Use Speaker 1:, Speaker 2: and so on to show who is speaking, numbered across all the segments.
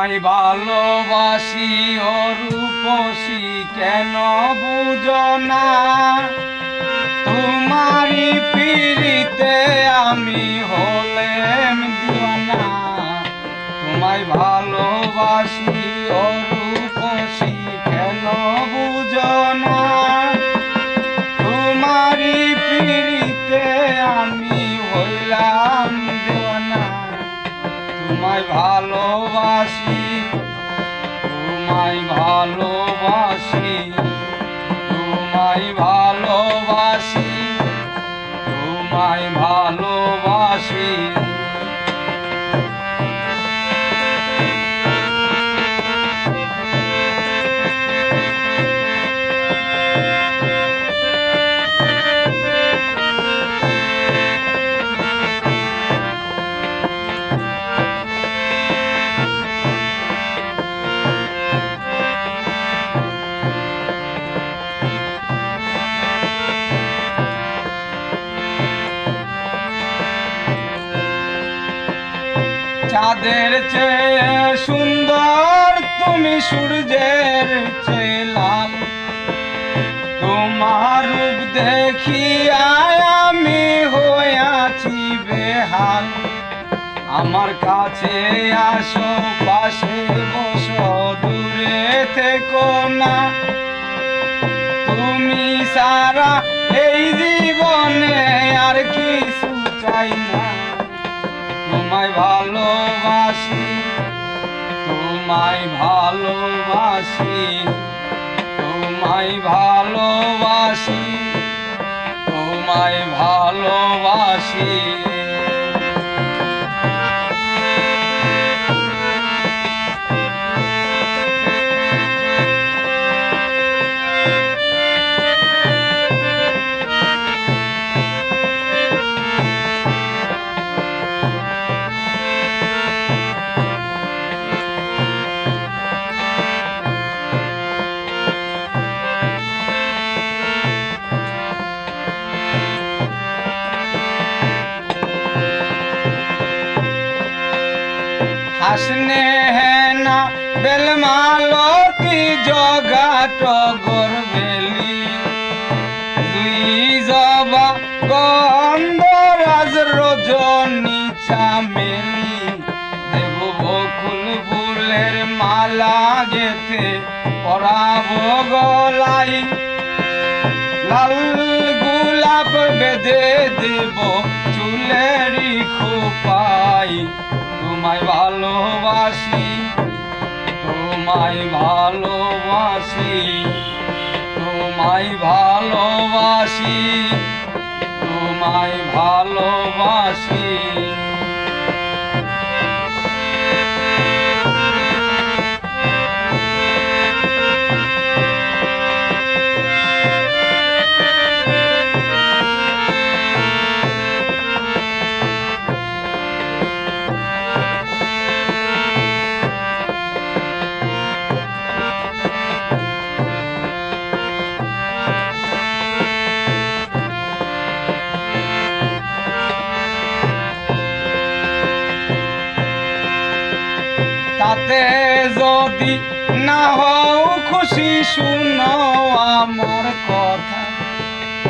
Speaker 1: তোমায় ভালোবাসি ও রূপসী কেন বুঝো না? তোমারই পিরিতে আমি হলেম দিওয়ানা। তোমায় ভালোবাসি ও রূপসী কেন বুঝো না? তোমারই পিরিতে আমি হইলাম দিওয়ানা। তোমায় ভালোবাসি, তোমায় ভালোবাসি, তোমায় ভালোবাসি, তোমায় ভালোবাসি। চাঁদের চেয়ে সুন্দর তুমি, সূর্যের চেয়ে লাল। তোমার রূপ দেখিয়া আমি হইয়াছি বেহাল। আমার কাছে আসো, পাশে বসো, দূরে থেকো না। তুমি সারা এই জীবনে আর কিছু চাই না। তোমায় ভালোবাসি, তোমায় ভালোবাসি, তোমায় ভালোবাসি, তোমায় ভালোবাসি। হাসনে হেনা বেলমালতি জগা টগর বেলি, দুই জবা গন্ধরাজ রজনী চামেলি। দেব বকুল ফুলের মালা গেথে পরাবো গলাই, লাল গোলাপ বেঁধে দেব চুলেরই খোপাই। তোমায় ভালোবাসি, তোমায় ভালোবাসি, তোমায় ভালোবাসি, তোমায় ভালোবাসি। তাতে যদি না হও খুশি, শুনো আমার কথা।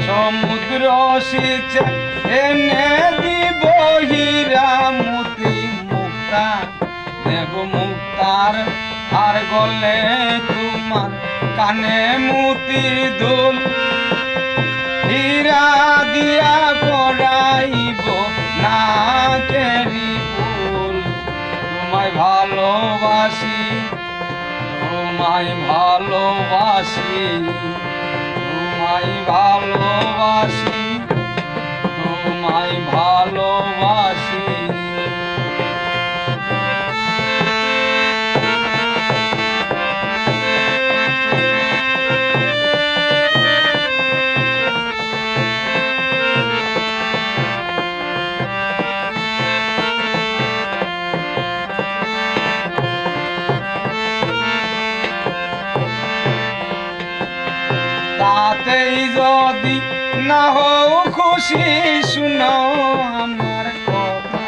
Speaker 1: সমুদ্র সিঁচে এনে দিব হীরা মতি মুক্তা। দেব মুক্তার আর গলে তোমার কানে মতি দুল। হীরা দিয়া পড়াইব না কেরি ফুল। তোমায় ভালোবাসি, তোমায় ভালোবাসি, তোমায় ভালোবাসি, তোমায় ভালোবাসি। তাতেই যদি না হও খুশি, শুনো আমার কথা।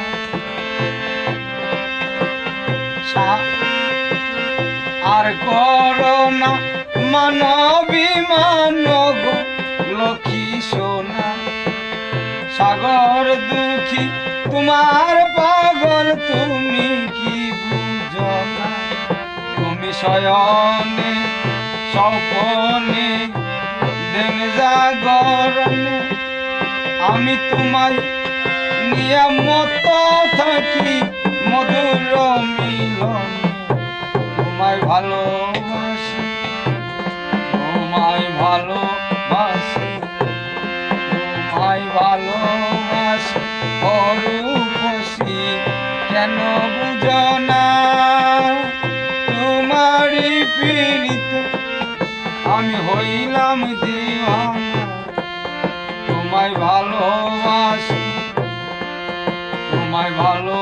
Speaker 1: আর করোনা মানবী মানব লক্ষ্মী সোনা সাগর দুঃখী তোমার পাগল তুমি কি বুঝো না তুমি শয়নে স্বপনে দিন জাগরণে আমি তোমায় নিয়ামত থাকি মধুর মিলনে তোমায় ভালোবাসি তোমায় ভালোবাসি তোমায় ভালোবাসি অরূপসী কেন বুঝো না তোমারই পীড়িত আমি হইলাম দিওয়ানা তোমায় ভালোবাসি তোমায় ভালো